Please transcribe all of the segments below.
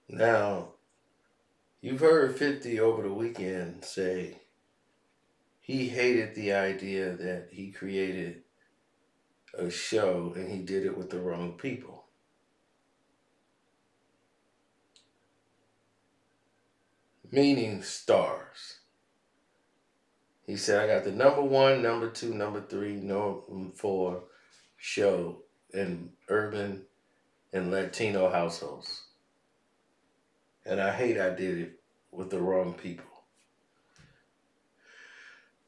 Now, you've heard 50 over the weekend say he hated the idea that he created a show and he did it with the wrong people. Meaning stars. He said, I got the number one, number two, number three, number four show in urban and Latino households. And I hate I did it with the wrong people.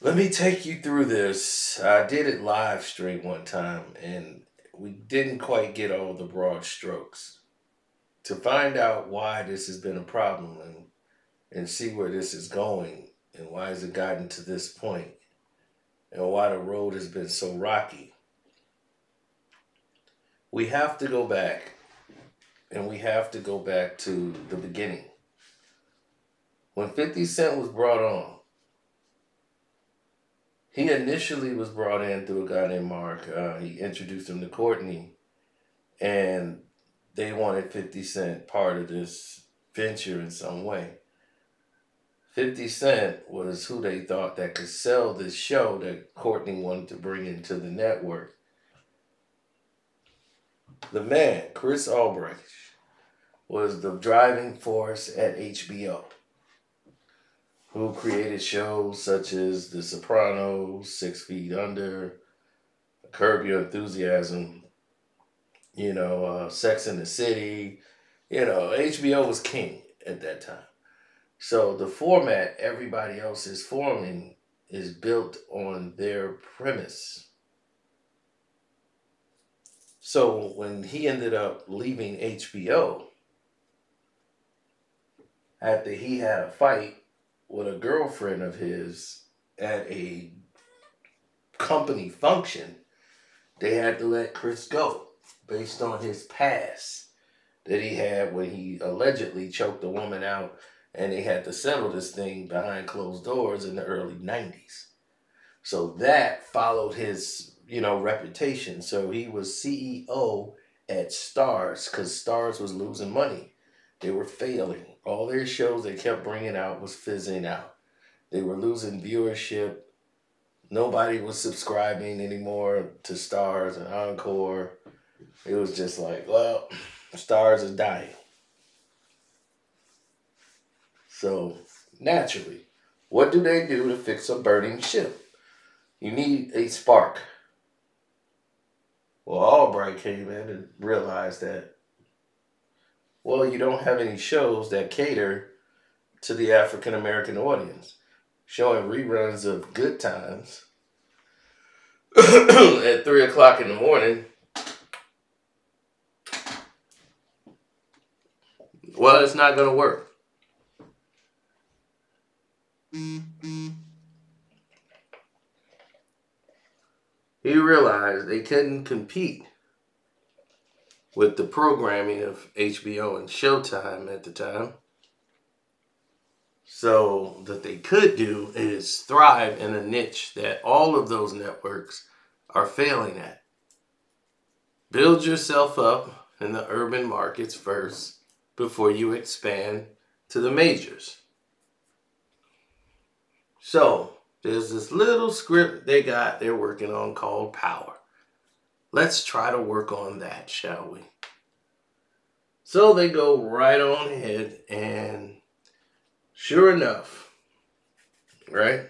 Let me take you through this. I did it live stream one time and we didn't quite get all the broad strokes. To find out why this has been a problem and see where this is going and why has it gotten to this point and why the road has been so rocky, we have to go back and we have to go back to the beginning. When 50 Cent was brought on, he initially was brought in through a guy named Mark. He introduced him to Courtney, and they wanted 50 Cent part of this venture in some way. 50 Cent was who they thought that could sell this show that Courtney wanted to bring into the network. The man, Chris Albrecht, was the driving force at HBO, who created shows such as The Sopranos, 6 Feet Under, Curb Your Enthusiasm, Sex and the City. HBO was king at that time. So the format everybody else is forming is built on their premise. So when he ended up leaving HBO, after he had a fight with a girlfriend of his at a company function, they had to let Chris go based on his past that he had when he allegedly choked a woman out, and they had to settle this thing behind closed doors in the early 90s. So that followed his, reputation. So he was CEO at Starz because Starz was losing money. They were failing. All their shows they kept bringing out was fizzing out. They were losing viewership. Nobody was subscribing anymore to Starz and Encore. It was just like, well, Starz is dying. So, naturally, what do they do to fix a burning ship? You need a spark. Well, Albright came in and realized that, well, you don't have any shows that cater to the African American audience. Showing reruns of Good Times at 3 o'clock in the morning. Well, it's not going to work. He realized they couldn't compete with the programming of HBO and Showtime at the time. So that they could do is thrive in a niche that all of those networks are failing at. Build yourself up in the urban markets first before you expand to the majors. So there's this little script they're working on called Power. Let's try to work on that, shall we? So they go right on ahead, and sure enough, right?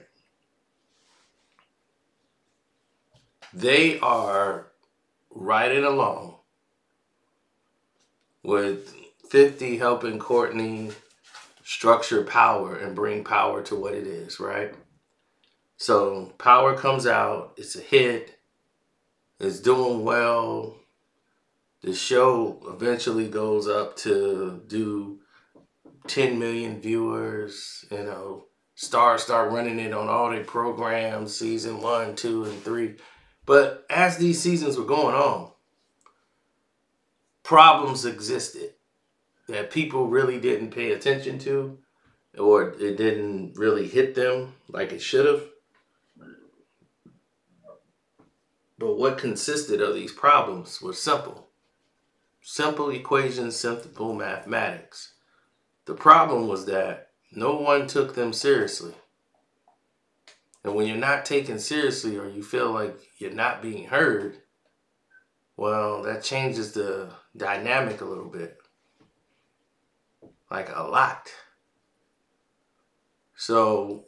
They are riding along with 50 helping Courtney structure Power and bring Power to what it is, right? So Power comes out, it's a hit, it's doing well. The show eventually goes up to do 10 million viewers. Starz start running it on all their programs, season 1, 2, and 3. But as these seasons were going on, problems existed that people really didn't pay attention to, or it didn't really hit them like it should have. But what consisted of these problems was simple. Simple equations, simple mathematics. The problem was that no one took them seriously. And when you're not taken seriously or you feel like you're not being heard, well, that changes the dynamic a little bit. Like a lot. So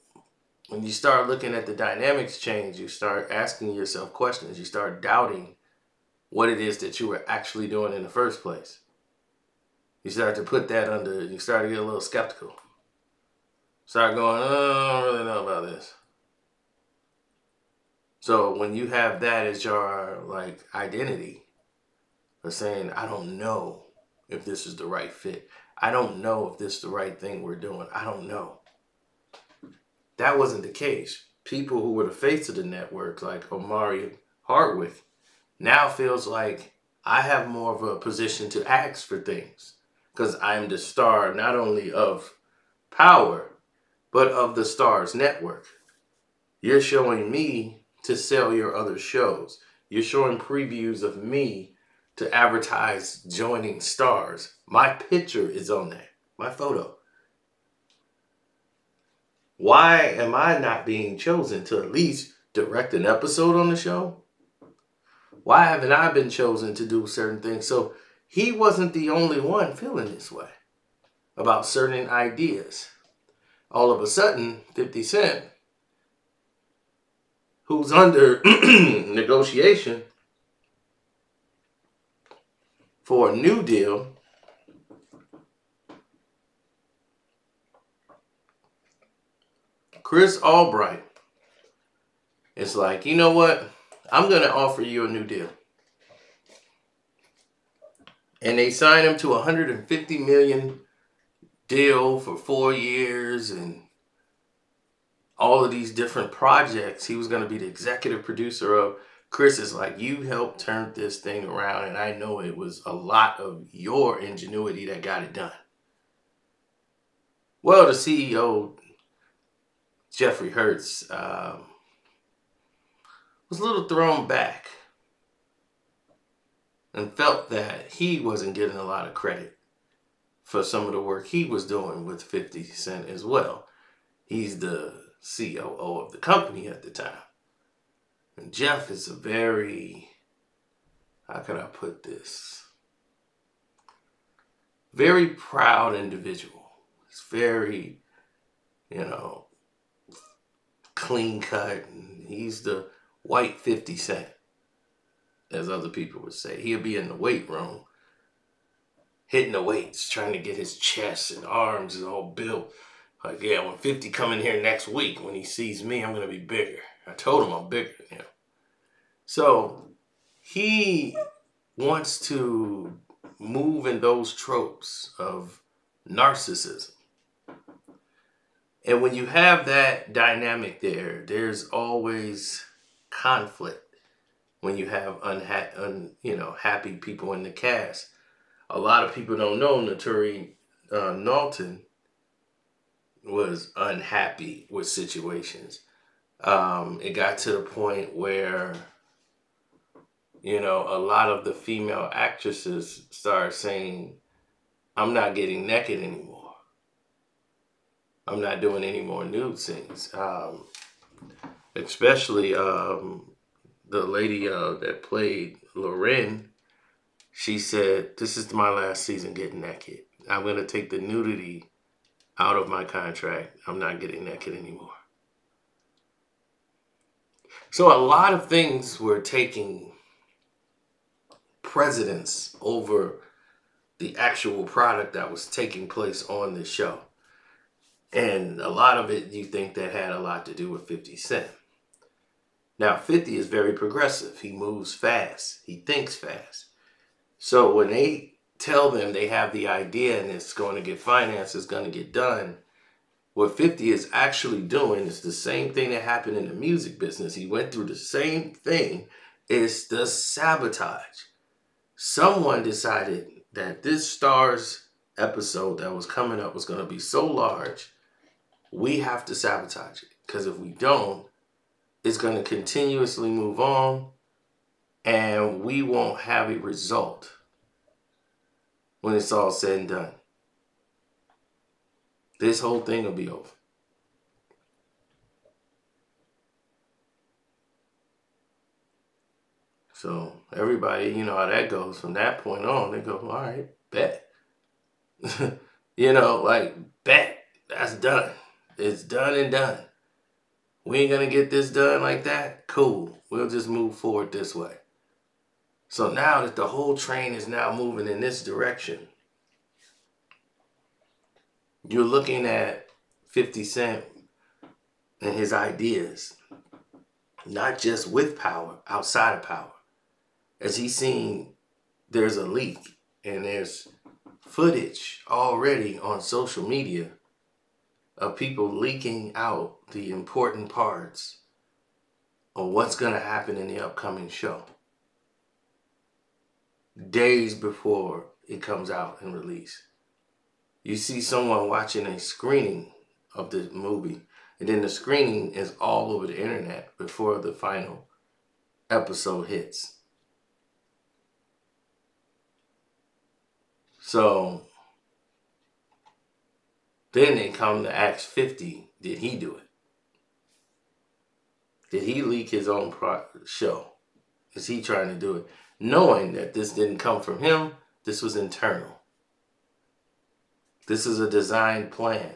when you start looking at the dynamics change, you start asking yourself questions. You start doubting what it is that you were actually doing in the first place. You start to put that under, you start to get a little skeptical. Start going, oh, I don't really know about this. So when you have that as your like identity of saying, I don't know if this is the right fit. I don't know if this is the right thing we're doing. I don't know. That wasn't the case. People who were the face of the network, like Omari Hardwick, now feels like I have more of a position to ask for things because I'm the star not only of Power, but of the Starz network. You're showing me to sell your other shows. You're showing previews of me to advertise joining Starz. My picture is on there, my photo. Why am I not being chosen to at least direct an episode on the show? Why haven't I been chosen to do certain things? So he wasn't the only one feeling this way about certain ideas. All of a sudden, 50 Cent, who's under negotiation for a new deal, Chris Albright is like, you know what? I'm going to offer you a new deal. And they signed him to a $150 million deal for 4 years and all of these different projects he was going to be the executive producer of. Chris is like, you helped turn this thing around, and I know it was a lot of your ingenuity that got it done. Well, the CEO, Jeffrey Hertz, was a little thrown back and felt that he wasn't getting a lot of credit for some of the work he was doing with 50 Cent as well. He's the COO of the company at the time. And Jeff is a very, how can I put this? Very proud individual. He's very, clean cut. He's the white 50 Cent, as other people would say. He'll be in the weight room, hitting the weights, trying to get his chest and arms all built. Like, yeah, when 50 come in here next week, when he sees me, I'm going to be bigger. I told him I'm bigger than him. So he wants to move in those tropes of narcissism. And when you have that dynamic there, there's always conflict when you have happy people in the cast. A lot of people don't know Naturi Naughton was unhappy with situations. It got to the point where, a lot of the female actresses started saying, I'm not getting naked anymore. I'm not doing any more nude scenes. Especially the lady that played Loren, she said, this is my last season getting naked. I'm going to take the nudity out of my contract. I'm not getting naked anymore. So a lot of things were taking precedence over the actual product that was taking place on the show. And a lot of it, you think that had a lot to do with 50 Cent. Now, 50 is very progressive. He moves fast. He thinks fast. So when they tell them they have the idea and it's going to get financed, it's going to get done, what 50 is actually doing is the same thing that happened in the music business. He went through the same thing. It's the sabotage. Someone decided that this Starz episode that was coming up was going to be so large, we have to sabotage it. Because if we don't, it's going to continuously move on and we won't have a result when it's all said and done. This whole thing will be over. So everybody, you know how that goes. From that point on, they go, all right, bet. You know, like, bet. That's done. It's done and done. We ain't going to get this done like that? Cool. We'll just move forward this way. So now that the whole train is now moving in this direction, you're looking at 50 Cent and his ideas, not just with power, outside of power. As he's seen, there's a leak and there's footage already on social media of people leaking out the important parts of what's going to happen in the upcoming show, days before it comes out and released. You see someone watching a screening of the movie, and then the screening is all over the internet before the final episode hits. So then they come to ask 50, did he do it? Did he leak his own show? Is he trying to do it? Knowing that this didn't come from him, this was internal. This is a designed plan.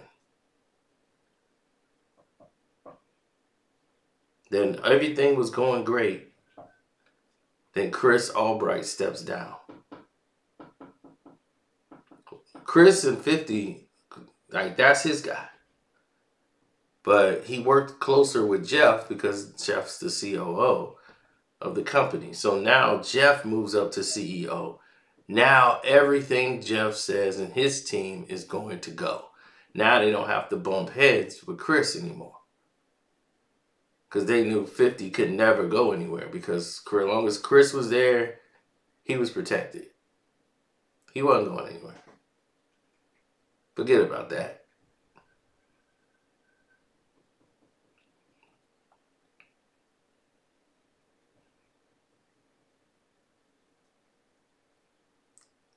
Then everything was going great. Then Chris Albright steps down. Chris and 50, like, that's his guy. But he worked closer with Jeff because Jeff's the COO of the company. So now Jeff moves up to CEO. Now everything Jeff says and his team is going to go. Now they don't have to bump heads with Chris anymore. Because they knew 50 could never go anywhere. Because as long as Chris was there, he was protected. He wasn't going anywhere. Forget about that.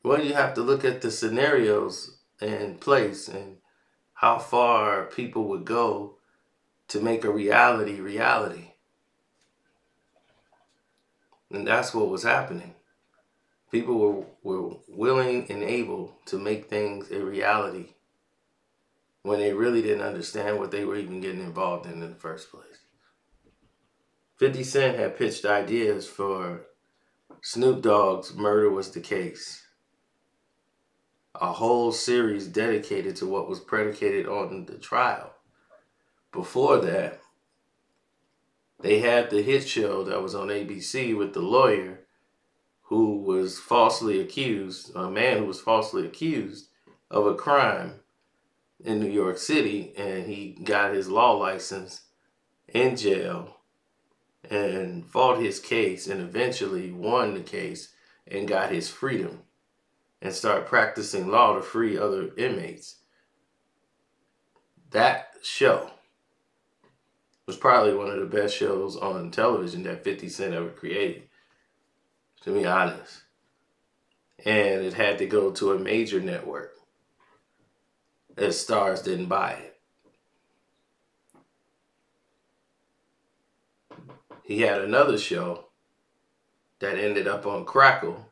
Well, you have to look at the scenarios in place and how far people would go to make a reality. And that's what was happening. People were willing and able to make things a reality when they really didn't understand what they were even getting involved in the first place. 50 Cent had pitched ideas for Snoop Dogg's Murder Was the Case. A whole series dedicated to what was predicated on the trial. Before that, they had the hit show that was on ABC with the lawyer who was falsely accused, a man who was falsely accused of a crime in New York City, and he got his law license in jail and fought his case and eventually won the case and got his freedom and started practicing law to free other inmates. That show was probably one of the best shows on television that 50 Cent ever created, to be honest. And it had to go to a major network, as Starz didn't buy it. He had another show that ended up on Crackle.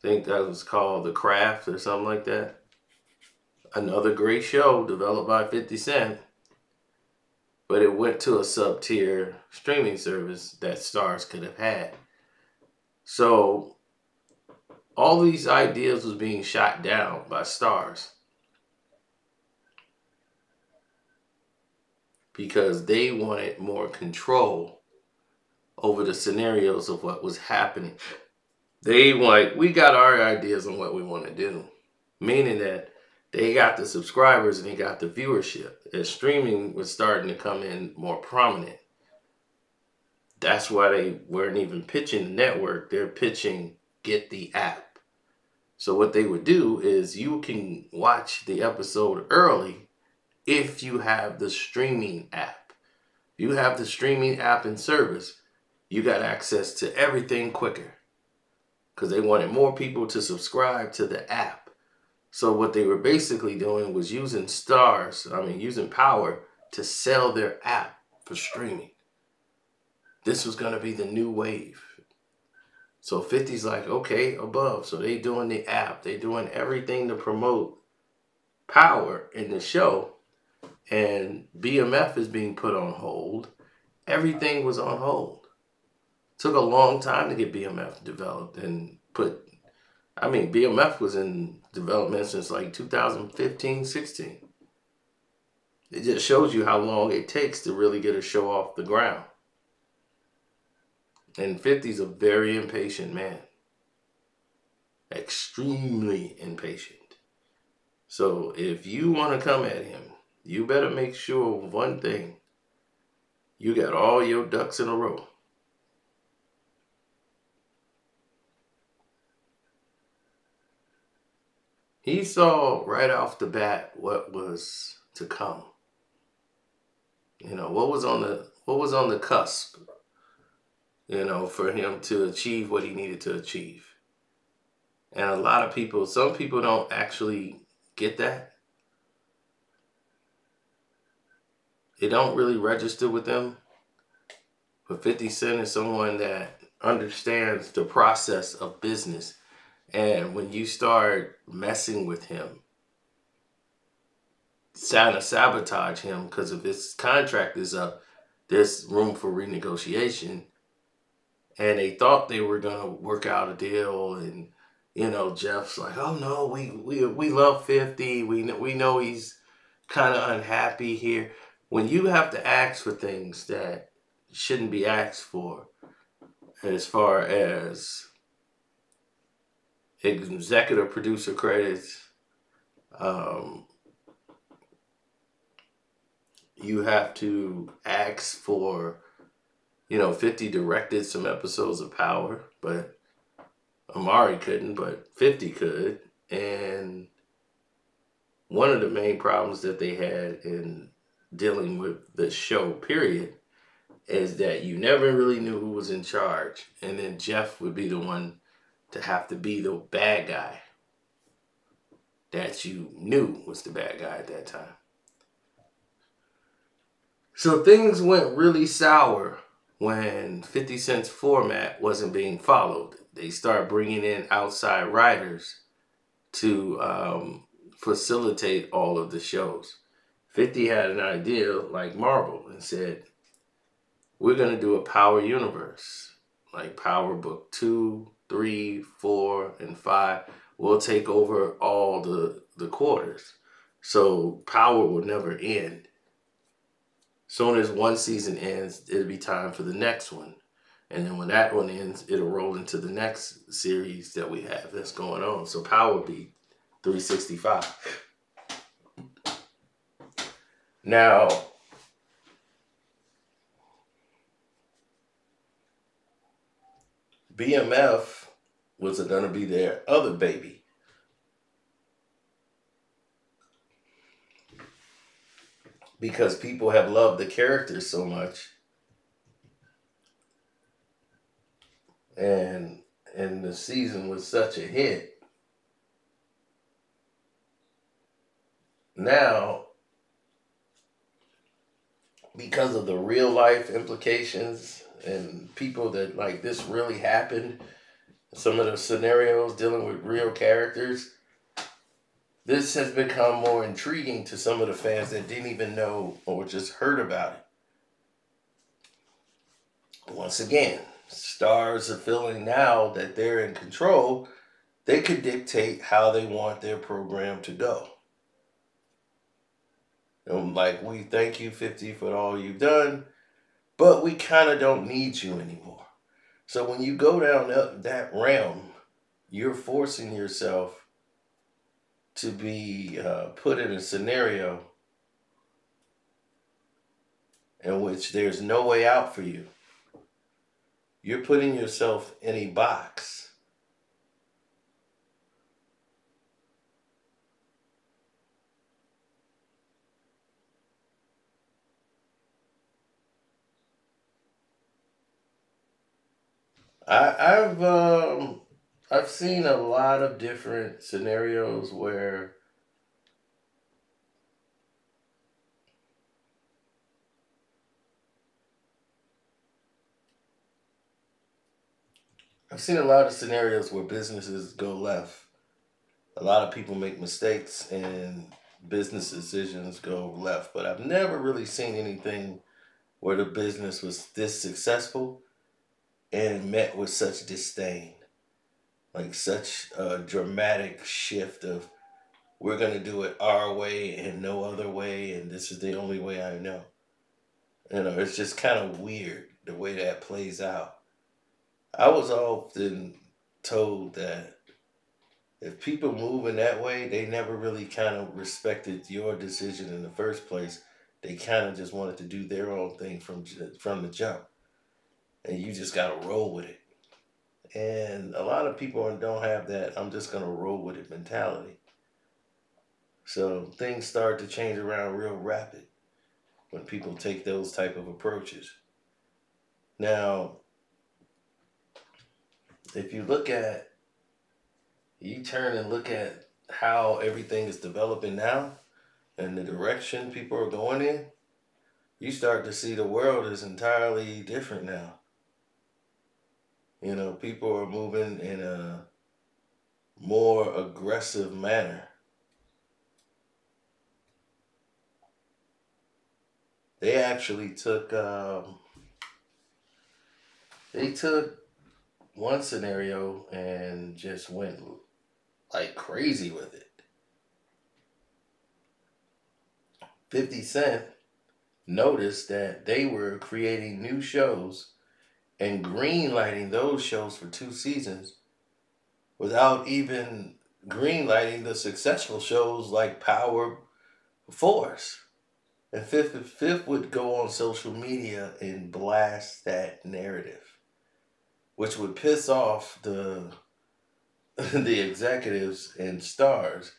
I think that was called The Craft or something like that. Another great show developed by 50 Cent. But it went to a sub-tier streaming service that Starz could have had. So all these ideas was being shot down by Starz because they wanted more control over the scenarios of what was happening. They like, we got our ideas on what we want to do. Meaning that they got the subscribers and they got the viewership. As streaming was starting to come in more prominent. That's why they weren't even pitching the network. They're pitching get the app. So what they would do is you can watch the episode early if you have the streaming app. If you have the streaming app and service, you got access to everything quicker. Because they wanted more people to subscribe to the app So what they were basically doing was using using Power to sell their app for streaming. This was going to be the new wave. So 50's like, okay, above. So they doing the app. They doing everything to promote Power in the show. And BMF is being put on hold. Everything was on hold. Took a long time to get BMF developed and put. BMF was in development since like 2015, 16. It just shows you how long it takes to really get a show off the ground. And 50's a very impatient man. Extremely impatient. So if you want to come at him, you better make sure of one thing. You got all your ducks in a row. He saw right off the bat what was to come. What was on the cusp, for him to achieve what he needed to achieve. And a lot of people, some people don't actually get that. It don't really register with them. But 50 Cent is someone that understands the process of business. And when you start messing with him, trying to sabotage him because if his contract is up, there's room for renegotiation. And they thought they were going to work out a deal. And, Jeff's like, oh, no, we love 50. We know he's kind of unhappy here. When you have to ask for things that shouldn't be asked for, as far as executive producer credits, you have to ask for, 50 directed some episodes of Power, but Amari couldn't, but 50 could. And one of the main problems that they had in dealing with the show, period, is that you never really knew who was in charge. And then Jeff would be the one to have to be the bad guy that you knew was the bad guy at that time. So things went really sour when 50 Cent's format wasn't being followed. They started bringing in outside writers to facilitate all of the shows. 50 had an idea like Marvel and said, we're going to do a Power universe, like Power Book 2, 3, 4, and 5. We'll take over all the quarters. So Power will never end. Soon as one season ends, it'll be time for the next one. And then when that one ends, it'll roll into the next series that we have that's going on. So Power will be 365. Now, BMF was going to be their other baby. Because people have loved the characters so much. And the season was such a hit. Now, because of the real life implications and people that like this really happened, some of the scenarios dealing with real characters, this has become more intriguing to some of the fans that didn't even know or just heard about it. Once again, stars are feeling now that they're in control, they could dictate how they want their program to go. And like, we thank you, 50, for all you've done, but we kind of don't need you anymore. So when you go down that realm, you're forcing yourself to be put in a scenario in which there's no way out for you. You're putting yourself in a box. I've seen a lot of different scenarios where I've seen a lot of scenarios where businesses go left. A lot of people make mistakes and business decisions go left, but I've never really seen anything where the business was this successful and met with such disdain. Like such a dramatic shift of we're gonna do it our way and no other way, and this is the only way I know. It's just kind of weird the way that plays out. I was often told that if people move in that way, they never really kind of respected your decision in the first place. They kind of just wanted to do their own thing from the jump, and you just gotta roll with it. And a lot of people don't have that "I'm just gonna roll with it" mentality. So things start to change around real rapid when people take those type of approaches. Now, if you turn and look at how everything is developing now and the direction people are going in, you start to see the world is entirely different now. People are moving in a more aggressive manner. They actually took one scenario and just went like crazy with it. 50 Cent noticed that they were creating new shows and greenlighting those shows for 2 seasons without even greenlighting the successful shows like Power Force. And Fifth would go on social media and blast that narrative, which would piss off the the executives and Starz.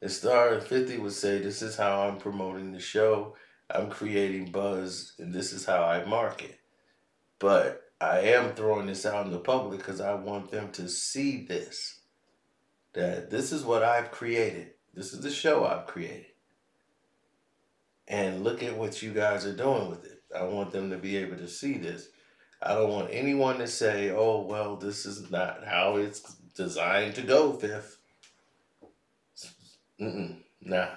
And Starz 50 would say, "This is how I'm promoting the show. I'm creating buzz, and this is how I market. But I am throwing this out in the public because I want them to see this. That this is what I've created. This is the show I've created. And look at what you guys are doing with it. I want them to be able to see this. I don't want anyone to say, oh, well, this is not how it's designed to go, Fifth. Nah.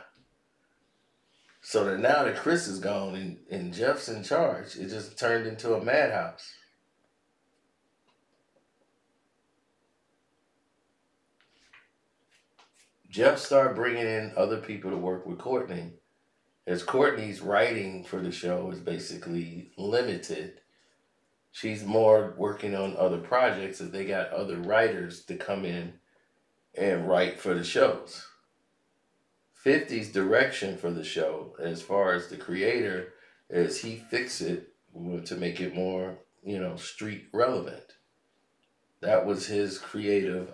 So that now that Chris is gone and Jeff's in charge, it just turned into a madhouse. Jeff started bringing in other people to work with Courtney, as Courtney's writing for the show is basically limited. She's more working on other projects as they got other writers to come in and write for the shows. 50's direction for the show, as far as the creator, is he fix it to make it more, street relevant. That was his creative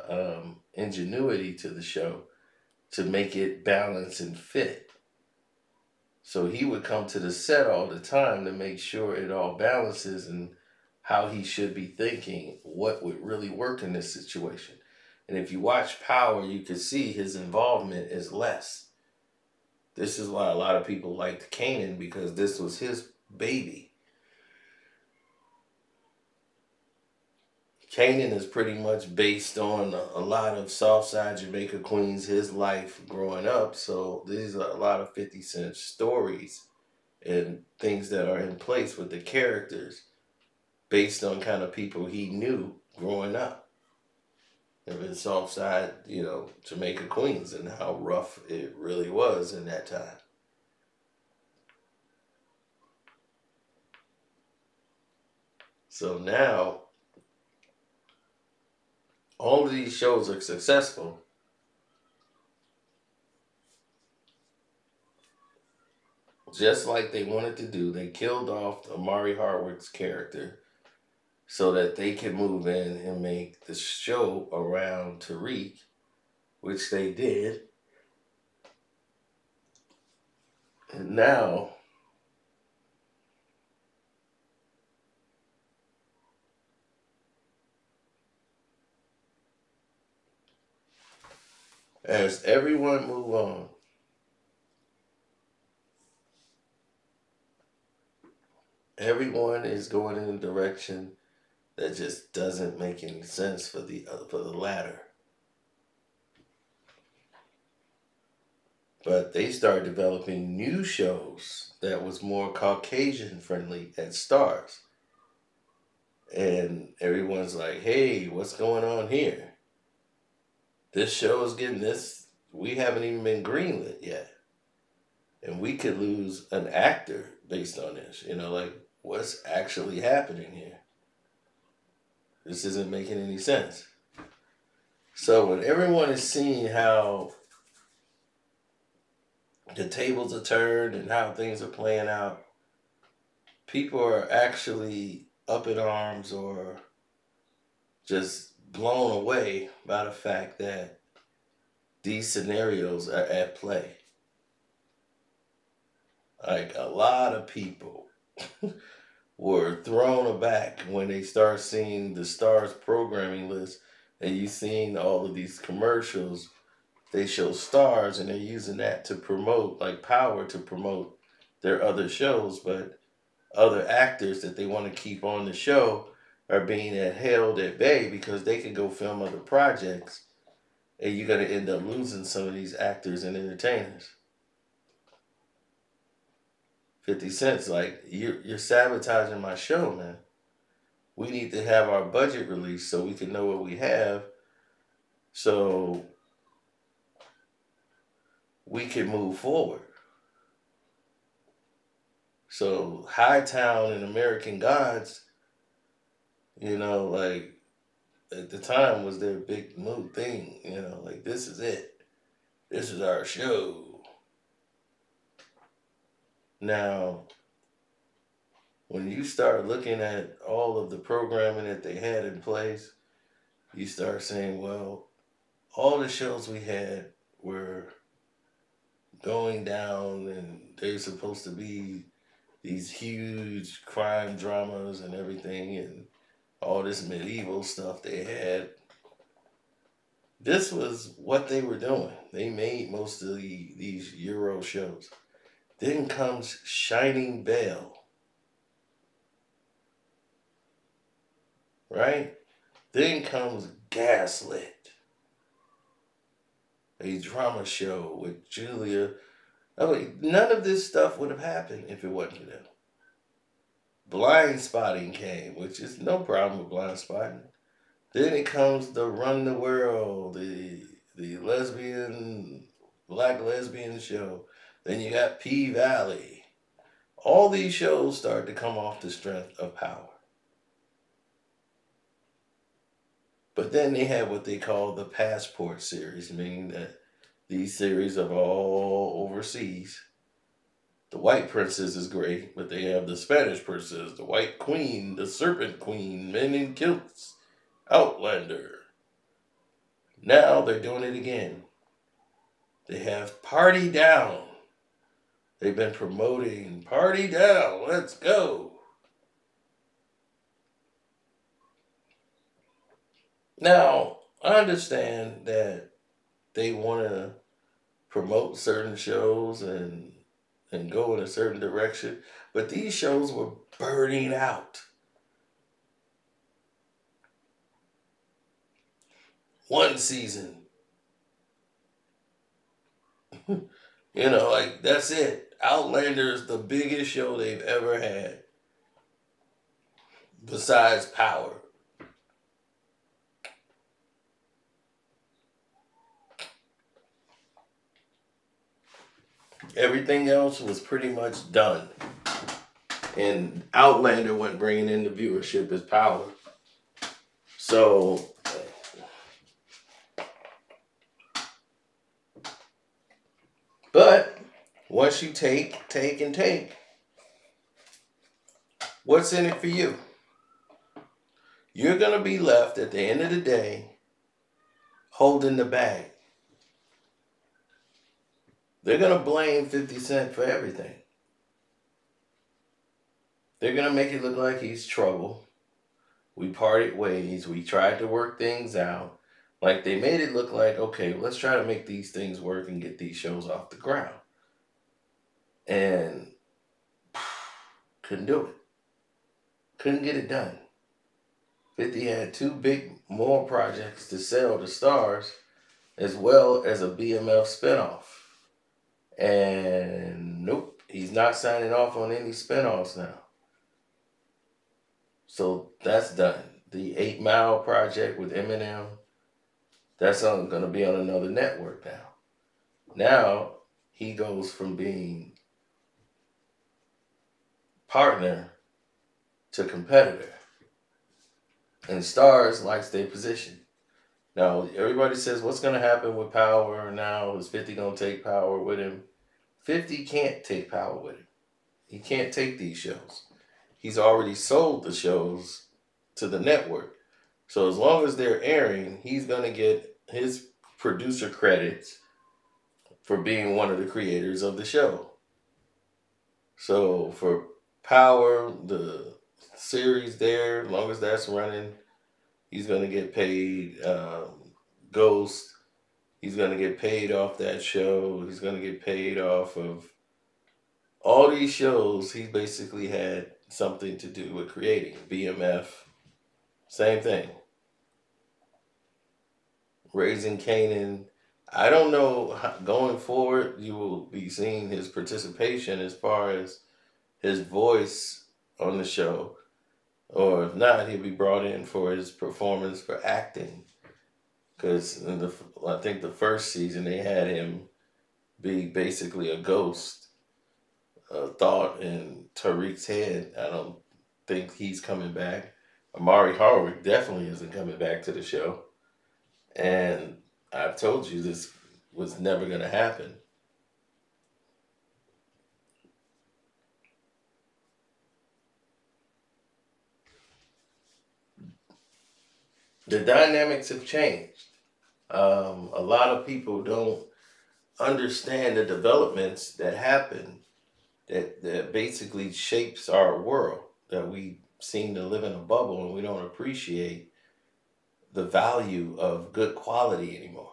ingenuity to the show to make it balance and fit. So he would come to the set all the time to make sure it all balances and how he should be thinking, what would really work in this situation. And if you watch Power, you can see his involvement is less. This is why a lot of people liked Kanan, because this was his baby. Kanan is pretty much based on a lot of Southside Jamaica Queens, his life growing up. So these are a lot of 50 Cent stories and things that are in place with the characters based on kind of people he knew growing up. In Southside, Jamaica Queens, and how rough it really was in that time. So now, all of these shows are successful. Just like they wanted to do, they killed off Amari Hardwick's character so that they could move in and make the show around Tariq, which they did. And now As everyone move on, everyone is going in a direction that just doesn't make any sense for the latter. But they started developing new shows that was more Caucasian friendly at Starz. And everyone's like, hey, what's going on here? This show is getting this. We haven't even been greenlit yet. And we could lose an actor based on this. Like, what's actually happening here? This isn't making any sense. So when everyone is seeing how the tables are turned and how things are playing out, people are actually up in arms or just blown away by the fact that these scenarios are at play. Like a lot of people were thrown aback when they start seeing the Starz programming list and you seen all of these commercials. They show Starz and they're using that to promote, like Power, to promote their other shows, but other actors that they want to keep on the show are being held at bay because they can go film other projects, and you're going to end up losing some of these actors and entertainers. 50 Cent's like, you're sabotaging my show, man. We need to have our budget released so we can know what we have, so we can move forward. So Hightown and American Gods, like at the time was their big move thing, like this is it. This is our show. Now, when you start looking at all of the programming that they had in place, you start saying, well, all the shows we had were going down and they're supposed to be these huge crime dramas and everything and all this medieval stuff they had. This was what they were doing. They made most of these Euro shows. Then comes Shining Bell, right? Then comes Gaslit, a drama show with Julia. I mean, none of this stuff would have happened if it wasn't for them. Blind Spotting came, which is no problem with Blind Spotting. Then it comes the Run the World, the black lesbian show. Then you got P Valley. All these shows start to come off the strength of Power. But then they have what they call the Passport series, meaning that these series are all overseas. The White Princess is great, but they have the Spanish Princess, the White Queen, the Serpent Queen, Men in Kilts, Outlander. Now they're doing it again. They have Party Down. They've been promoting Party Down, let's go. Now, I understand that they want to promote certain shows and go in a certain direction, but these shows were burning out. One season. Like that's it. Outlander is the biggest show they've ever had besides Power. Everything else was pretty much done. And Outlander wasn't bringing in the viewership as Power. So, but once you take, and take, what's in it for you? You're going to be left at the end of the day holding the bag. They're going to blame 50 Cent for everything. They're going to make it look like he's trouble. We parted ways. We tried to work things out. Like they made it look like, okay, let's try to make these things work and get these shows off the ground. And couldn't do it. Couldn't get it done. 50 had two big more projects to sell to Starz, as well as a BMF spinoff. And nope, he's not signing off on any spinoffs now. So that's done. The 8 Mile project with Eminem, that's going to be on another network now. Now he goes from being partner to competitor. And Starz likes their position. Now, everybody says, what's going to happen with Power now? Is 50 going to take Power with him? 50 can't take Power with him. He can't take these shows. He's already sold the shows to the network. So as long as they're airing, he's going to get his producer credits for being one of the creators of the show. So for Power, the series there, as long as that's running, he's going to get paid. Ghost, he's going to get paid off that show. He's going to get paid off of all these shows. He basically had something to do with creating. BMF, same thing. Raising Kanan, I don't know how, going forward, you will be seeing his participation as far as his voice on the show. Or if not, he'll be brought in for his performance for acting. Because I think the first season they had him be basically a ghost, a thought in Tariq's head. I don't think he's coming back. Amari Hardwick definitely isn't coming back to the show. And I've told you this was never going to happen. The dynamics have changed. A lot of people don't understand the developments that happen that basically shapes our world, that we seem to live in a bubble and we don't appreciate the value of good quality anymore.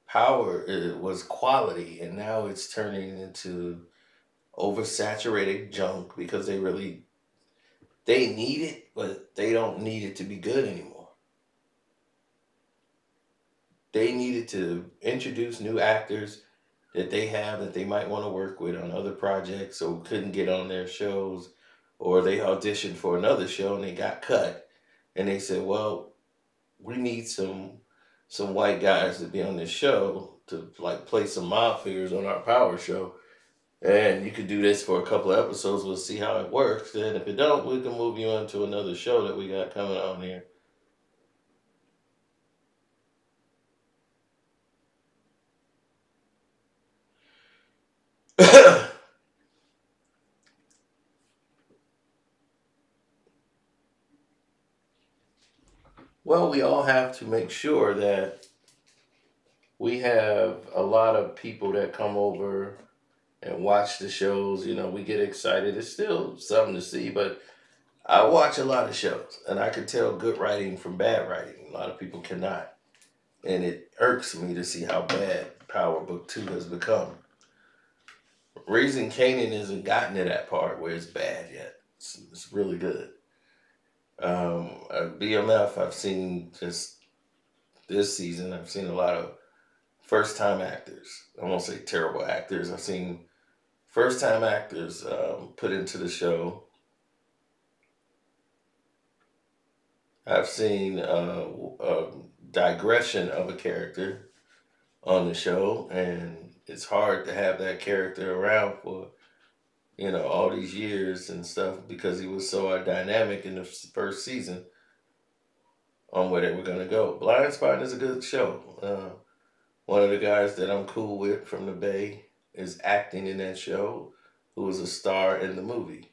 Power was quality, and now it's turning into oversaturated junk because they need it, but they don't need it to be good anymore. They needed to introduce new actors that they have that they might want to work with on other projects or couldn't get on their shows, or they auditioned for another show and they got cut, and they said, well, we need some white guys to be on this show to like play some mob figures on our Power show. And you could do this for a couple of episodes. We'll see how it works. And if it don't, we can move you on to another show that we got coming on here. Well, we all have to make sure that we have a lot of people that come over and watch the shows. You know, we get excited. It's still something to see, but I watch a lot of shows and I can tell good writing from bad writing. A lot of people cannot. And it irks me to see how bad Power Book 2 has become. Raising Kanan hasn't gotten to that part where it's bad yet. It's really good. BMF, I've seen just this season, I've seen a lot of first time actors. I won't say terrible actors. I've seen first time actors put into the show. I've seen a digression of a character on the show, and it's hard to have that character around for all these years and stuff because he was so dynamic in the first season on where they were going to go. Blind Spot is a good show. One of the guys that I'm cool with from the Bay is acting in that show, who was a star in the movie.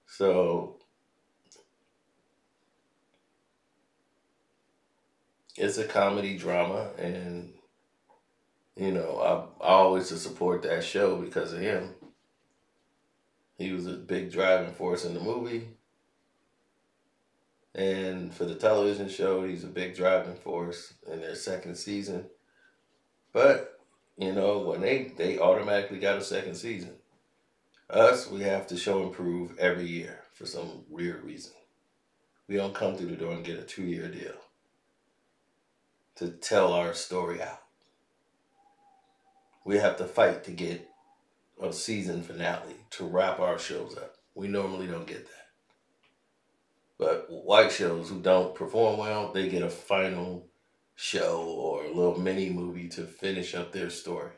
So it's a comedy drama, and I always support that show because of him. He was a big driving force in the movie, And for the television show, he's a big driving force in their second season. But, when they automatically got a second season. Us, we have to show and prove every year for some weird reason. We don't come through the door and get a 2-year deal to tell our story out. We have to fight to get a season finale to wrap our shows up. We normally don't get that. But white shows who don't perform well, they get a final show or a little mini movie to finish up their story.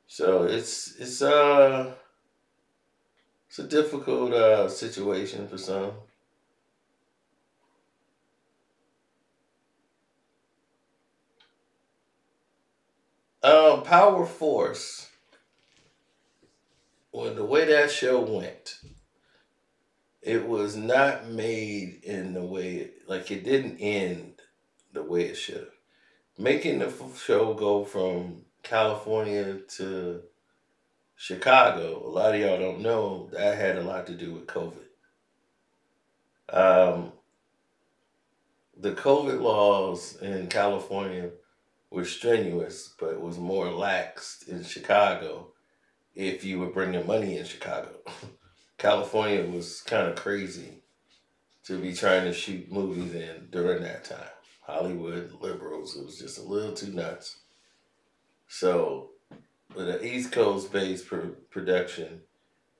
So it's a difficult situation for some. Power Force, when the way that show went, it was not made in the way, like it didn't end the way it should have. Making the show go from California to Chicago, a lot of y'all don't know that had a lot to do with COVID. Um, the COVID laws in California were strenuous, but it was more lax in Chicago if you were bringing money in Chicago. California was kind of crazy to be trying to shoot movies in during that time. Hollywood liberals, it was just a little too nuts. So, with an East Coast based production,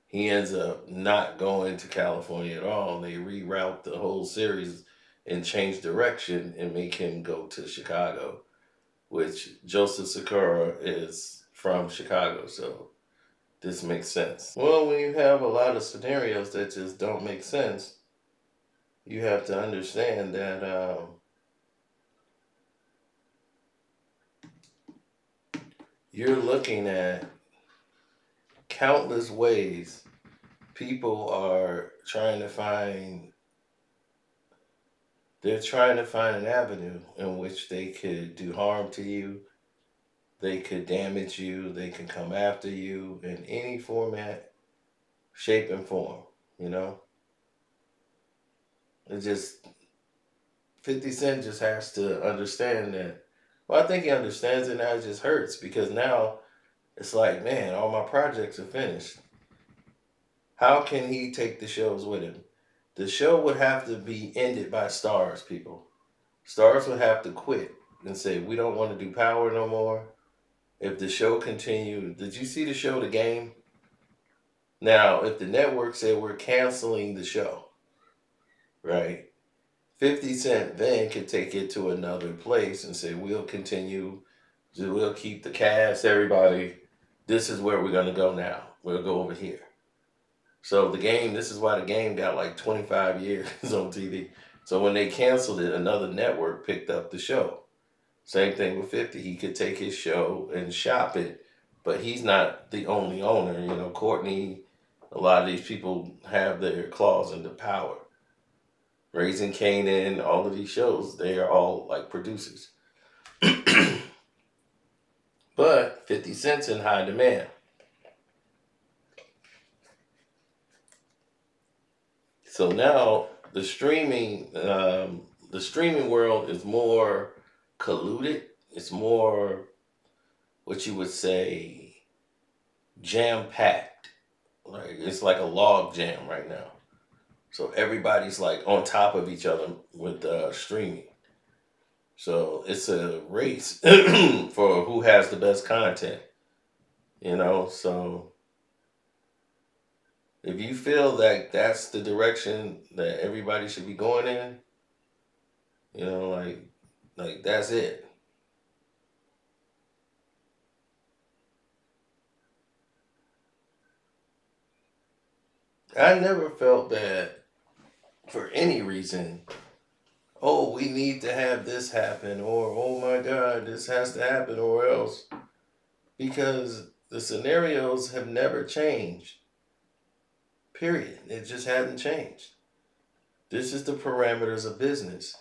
he ends up not going to California at all. And they reroute the whole series and change direction and make him go to Chicago, which Joseph Sakura is from Chicago. So this makes sense. Well, when you have a lot of scenarios that just don't make sense, you have to understand that you're looking at countless ways people are trying to find. They're trying to find an avenue in which they could do harm to you, they could damage you, they can come after you in any format, shape, and form. You know, it just 50 Cent just has to understand that. Well, I think he understands it now. It just hurts because now it's like, man, all my projects are finished. How can he take the shows with him? The show would have to be ended by Starz, people. Starz would have to quit and say, we don't want to do Power no more. If the show continued, did you see the show The Game? Now, if the network said we're canceling the show, right? 50 Cent then could take it to another place and say, we'll continue, we'll keep the cast, everybody. This is where we're going to go now. We'll go over here. So The Game, this is why The Game got like 25 years on TV. So when they canceled it, another network picked up the show. Same thing with 50. He could take his show and shop it, but he's not the only owner. You know, Courtney, a lot of these people have their claws into Power. Raising Kanan, all of these shows, they are all like producers. But 50 Cent's in high demand. So now the streaming world is more colluded. It's more, what you would say, jam packed. Like it's like a log jam right now. So everybody's like on top of each other with streaming. So it's a race for who has the best content. So if you feel that that's the direction that everybody should be going in, like that's it. I never felt bad for any reason. Oh, we need to have this happen, or oh my God, this has to happen, or else. Because the scenarios have never changed. Period. It just hasn't changed. This is the parameters of business.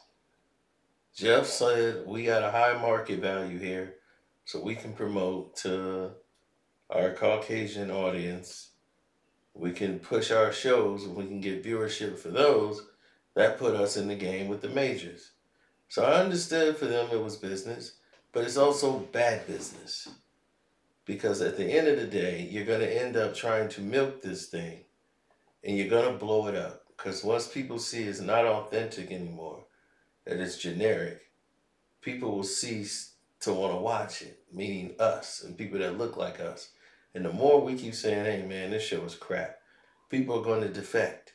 Jeff said we got a high market value here, so we can promote to our Caucasian audience We can push our shows and we can get viewership for those. That put us in the game with the majors. So I understood for them it was business, but it's also bad business. Because at the end of the day, you're going to end up trying to milk this thing and you're going to blow it up. Because once people see it's not authentic anymore, that it's generic, people will cease to want to watch it, meaning us and people that look like us. And the more we keep saying, hey man, this show is crap, people are going to defect.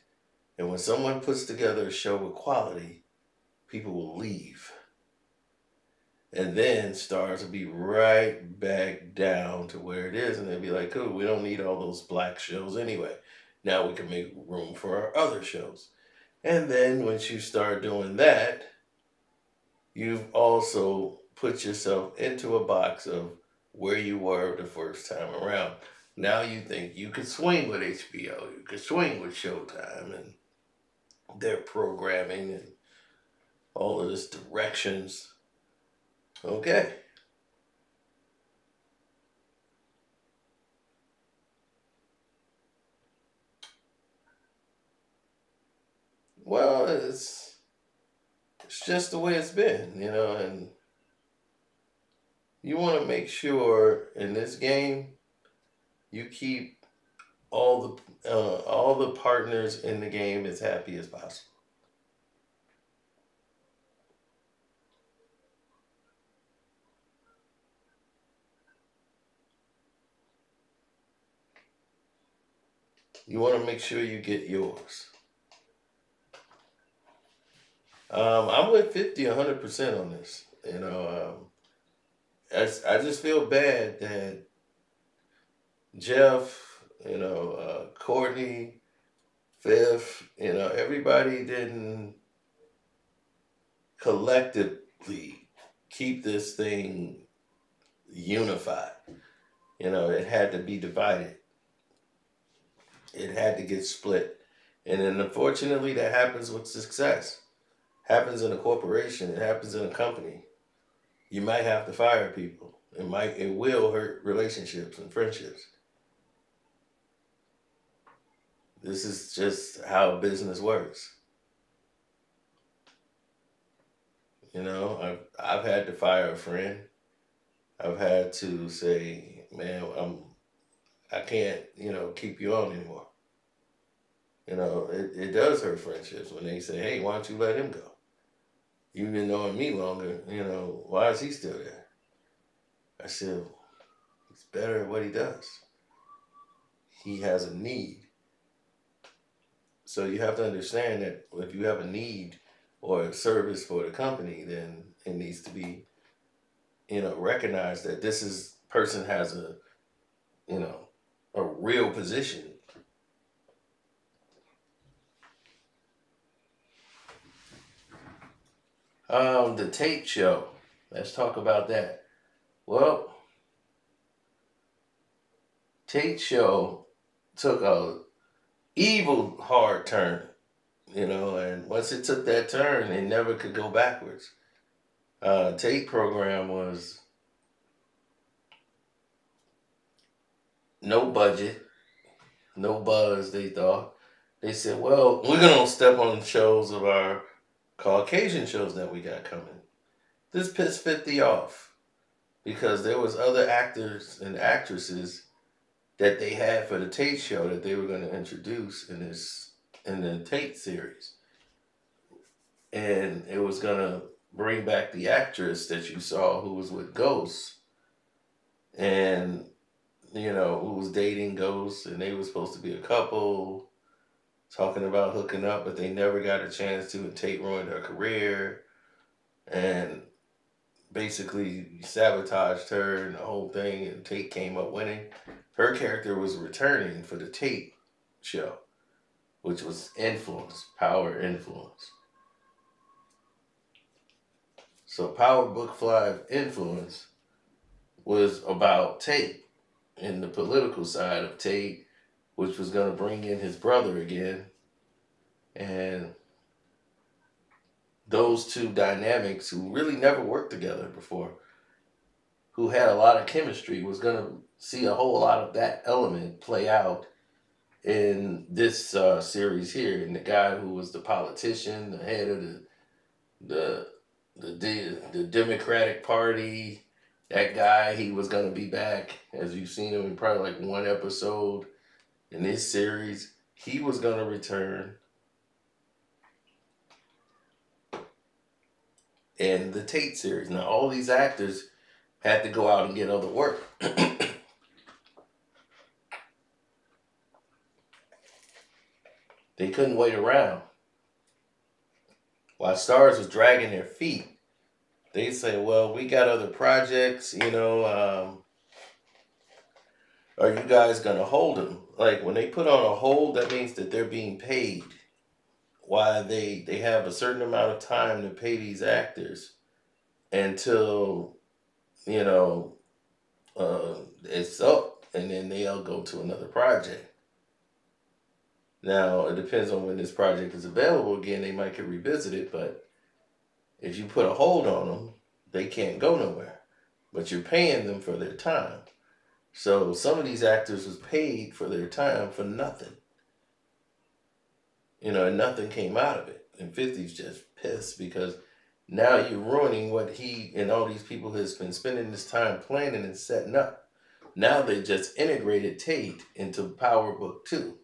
And when someone puts together a show with quality, people will leave. And then Starz will be right back down to where it is. And they'll be like, cool, we don't need all those black shows anyway. Now we can make room for our other shows. And then once you start doing that, you've also put yourself into a box of where you were the first time around. Now you think you could swing with HBO, you could swing with Showtime and their programming and all of this directions. Okay. Well, it's just the way it's been, and you want to make sure in this game you keep all the partners in the game as happy as possible. You want to make sure you get yours. I'm with 50, 100% on this. I just feel bad that Jeff, Courtney, Fifth, everybody didn't collectively keep this thing unified. It had to be divided. It had to get split. And then unfortunately that happens with success. Happens in a corporation, it happens in a company. You might have to fire people. It will hurt relationships and friendships. This is just how business works. I've had to fire a friend. I've had to say, man, I can't, keep you on anymore. It does hurt friendships when they say, hey, why don't you let him go? You've been knowing me longer, why is he still there? I said, he's better at what he does. He has a need. So you have to understand that if you have a need or a service for the company, then it needs to be, recognized that this person has you know, a real position. The Tate Show. Let's talk about that. Well, Tate Show took a evil hard turn, and once it took that turn, it never could go backwards. Tate program was no budget, no buzz, they thought. They said, well, we're going to step on the shows of our Caucasian shows that we got coming. This pissed 50 off because there was other actors and actresses that they had for the Tate show that they were going to introduce in the Tate series. And it was going to bring back the actress that you saw who was with Ghost and who was dating Ghost, and they were supposed to be a couple talking about hooking up, but they never got a chance to, and Tate ruined her career and basically sabotaged her and the whole thing, and Tate came up winning. Her character was returning for the Tate show, which was influence, power influence. So Power Book 5 influence was about Tate and the political side of Tate, which was going to bring in his brother again. And those two dynamics who really never worked together before, who had a lot of chemistry, was going to see a whole lot of that element play out in this series here, and the guy who was the politician, the head of the the Democratic Party, that guy, he was gonna be back, as you've seen him in probably like one episode in this series. He was gonna return in the Tate series. Now all these actors had to go out and get other work. They couldn't wait around. While Starz was dragging their feet, they say, well, we got other projects, are you guys going to hold them? Like, when they put on a hold, that means that they're being paid. Why they have a certain amount of time to pay these actors until, you know, it's up, and then they'll go to another project. Now, it depends on when this project is available again. They might get revisited, but if you put a hold on them, they can't go nowhere. But you're paying them for their time. So some of these actors was paid for their time for nothing. And nothing came out of it. And 50's just pissed because now you're ruining what he and all these people has been spending this time planning and setting up. Now they just integrated Tate into Power Book 2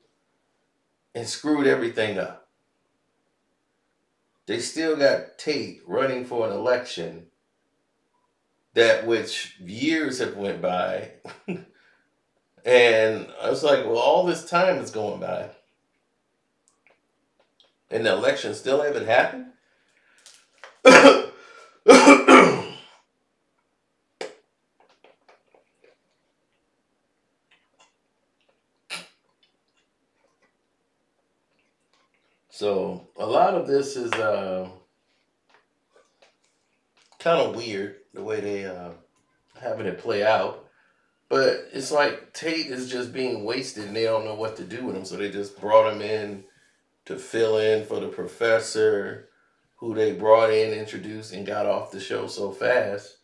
and screwed everything up. They still got Tate running for an election that which years have went by. And I was like, well, all this time is going by. And the election still haven't happened? So a lot of this is kind of weird, the way they having it play out. But it's like Tate is just being wasted and they don't know what to do with him. So they just brought him in to fill in for the professor, who they brought in, introduced, and got off the show so fast.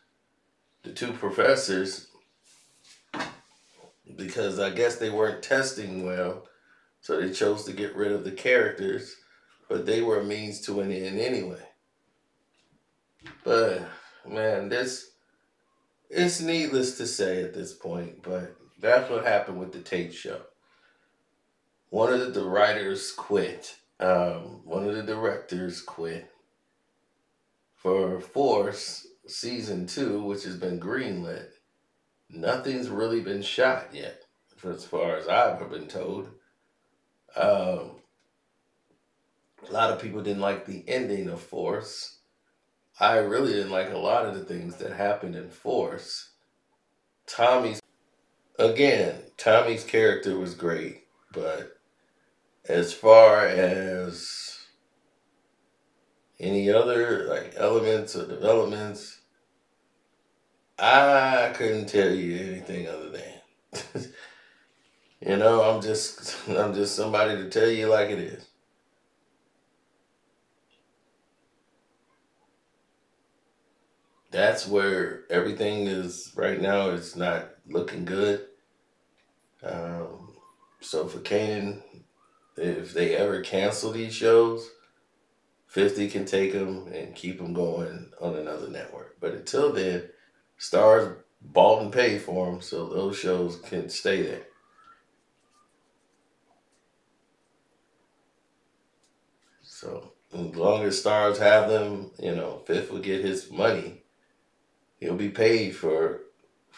The two professors, because I guess they weren't testing well, so they chose to get rid of the characters, but they were a means to an end anyway. But, man, it's needless to say at this point, but that's what happened with the Tate show. One of the writers quit. One of the directors quit for Force season 2, which has been greenlit. Nothing's really been shot yet, as far as I've been told. A lot of people didn't like the ending of Force. I really didn't like a lot of the things that happened in Force. Tommy's character was great, but as far as any other elements or developments, I couldn't tell you anything other than I'm just somebody to tell you like it is. That's where everything is right now. It's not looking good. So for Kanan, if they ever cancel these shows, 50 can take them and keep them going on another network. But until then, Starz bought and paid for them, so those shows can stay there. So as long as Starz have them, Fifth will get his money. He'll be paid for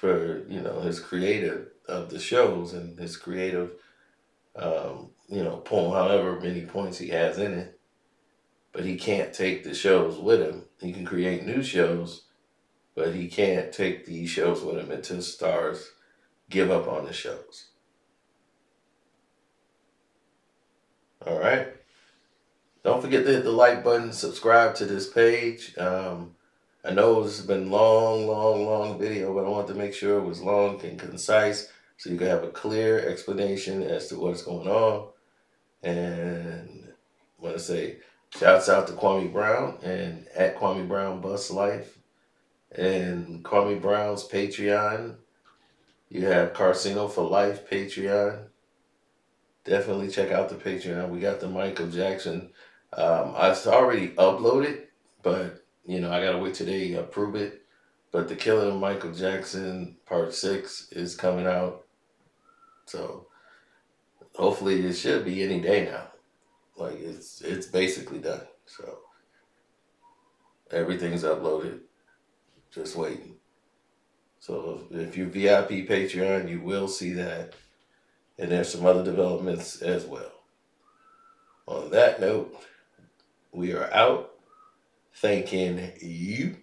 his creative of the shows and his creative, point however many points he has in it. But he can't take the shows with him. He can create new shows, but he can't take these shows with him until Starz give up on the shows. All right. Don't forget to hit the like button, subscribe to this page. I know this has been long video, but I want to make sure it was long and concise so you can have a clear explanation as to what's going on. And I want to say shouts out to Kwame Brown and at Kwame Brown Bus Life and Kwame Brown's Patreon. You have KARCENO for Life Patreon. definitely check out the Patreon. We got the Michael Jackson. I already uploaded, but I gotta wait till they approve it. But the Killing of Michael Jackson Part 6 is coming out, so hopefully it should be any day now. Like it's basically done. So everything's uploaded, just waiting. So if you VIP Patreon, you will see that, and there's some other developments as well. On that note, we are out. Thanking you